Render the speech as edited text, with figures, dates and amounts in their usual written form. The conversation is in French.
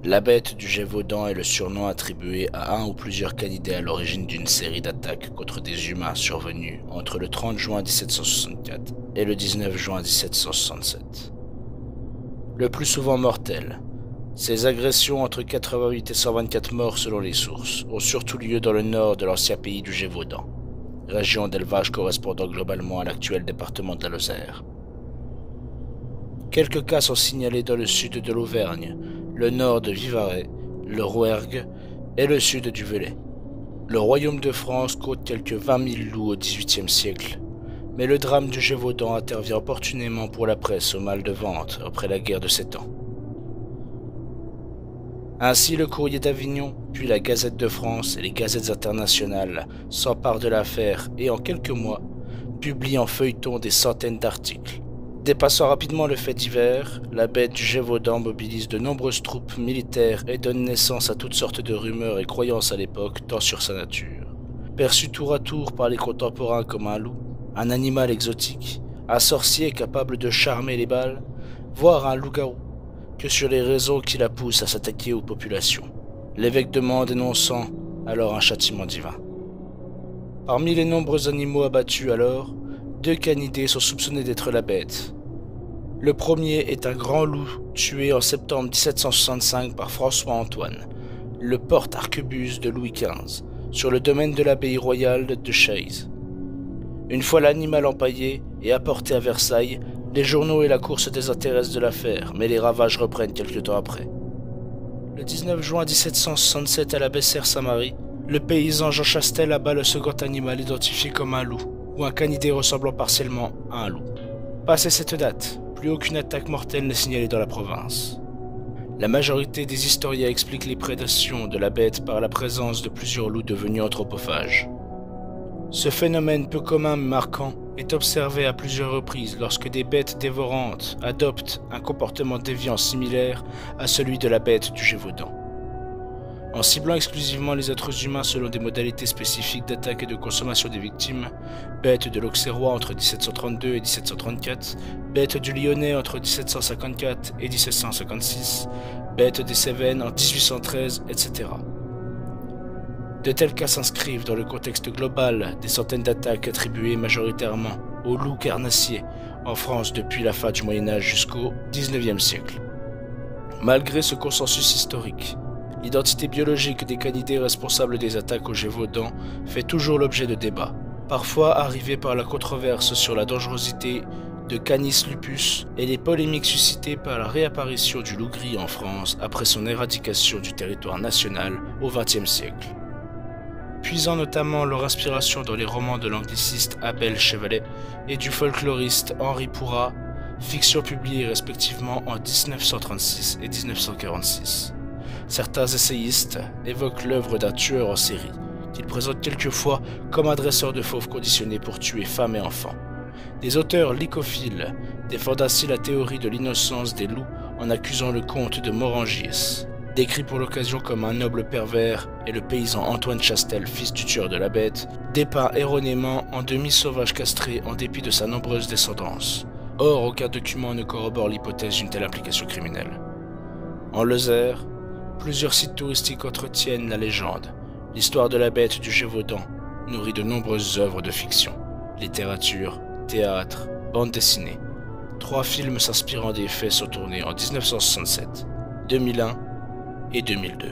La bête du Gévaudan est le surnom attribué à un ou plusieurs canidés à l'origine d'une série d'attaques contre des humains survenues entre le 30 juin 1764 et le 19 juin 1767. Le plus souvent mortelles, ces agressions entre 88 et 124 morts selon les sources ont surtout lieu dans le nord de l'ancien pays du Gévaudan, région d'élevage correspondant globalement à l'actuel département de la Lozère. Quelques cas sont signalés dans le sud de l'Auvergne, le nord de Vivarais, le Rouergue et le sud du Velay. Le royaume de France compte quelques 20 000 loups au XVIIIe siècle, mais le drame du Gévaudan intervient opportunément pour la presse au mal de vente après la guerre de 7 ans. Ainsi, le Courrier d'Avignon, puis la Gazette de France et les gazettes internationales s'emparent de l'affaire et en quelques mois, publient en feuilleton des centaines d'articles. Dépassant rapidement le fait divers, la bête du Gévaudan mobilise de nombreuses troupes militaires et donne naissance à toutes sortes de rumeurs et croyances à l'époque, tant sur sa nature. Perçu tour à tour par les contemporains comme un loup, un animal exotique, un sorcier capable de charmer les balles, voire un loup-garou, que sur les raisons qui la poussent à s'attaquer aux populations. L'évêque de Mende dénonçant alors un châtiment divin. Parmi les nombreux animaux abattus alors, 2 canidés sont soupçonnés d'être la bête. Le premier est un grand loup tué en septembre 1765 par François-Antoine, le porte-arquebuse de Louis XV, sur le domaine de l'abbaye royale de Chaise. Une fois l'animal empaillé et apporté à Versailles, les journaux et la cour se désintéressent de l'affaire, mais les ravages reprennent quelque temps après. Le 19 juin 1767 à la Bessères-Saint-Marie, le paysan Jean Chastel abat le second animal identifié comme un loup, ou un canidé ressemblant partiellement à un loup. Passé cette date, plus aucune attaque mortelle n'est signalée dans la province. La majorité des historiens expliquent les prédations de la bête par la présence de plusieurs loups devenus anthropophages. Ce phénomène peu commun mais marquant est observé à plusieurs reprises lorsque des bêtes dévorantes adoptent un comportement déviant similaire à celui de la bête du Gévaudan. En ciblant exclusivement les êtres humains selon des modalités spécifiques d'attaque et de consommation des victimes, bête de l'Auxerrois entre 1732 et 1734, bête du Lyonnais entre 1754 et 1756, bête des Cévennes en 1813, etc. De tels cas s'inscrivent dans le contexte global des centaines d'attaques attribuées majoritairement aux loups carnassiers en France depuis la fin du Moyen-Âge jusqu'au XIXe siècle. Malgré ce consensus historique, l'identité biologique des canidés responsables des attaques au Gévaudan fait toujours l'objet de débats, parfois arrivés par la controverse sur la dangerosité de Canis lupus et les polémiques suscitées par la réapparition du loup gris en France après son éradication du territoire national au XXe siècle. Puisant notamment leur inspiration dans les romans de l'angliciste Abel Chevalet et du folkloriste Henri Pourrat, fictions publiées respectivement en 1936 et 1946. Certains essayistes évoquent l'œuvre d'un tueur en série, qu'ils présentent quelquefois comme un dresseur de fauves conditionné pour tuer femmes et enfants. Des auteurs lycophiles défendent ainsi la théorie de l'innocence des loups en accusant le comte de Morangis, décrit pour l'occasion comme un noble pervers, et le paysan Antoine Chastel, fils du tueur de la bête, dépeint erronément en demi-sauvage castré en dépit de sa nombreuse descendance. Or, aucun document ne corrobore l'hypothèse d'une telle implication criminelle. En Lozère, plusieurs sites touristiques entretiennent la légende. L'histoire de la bête du Gévaudan nourrit de nombreuses œuvres de fiction, littérature, théâtre, bande dessinée. 3 films s'inspirant des faits sont tournés en 1967, 2001 et 2002.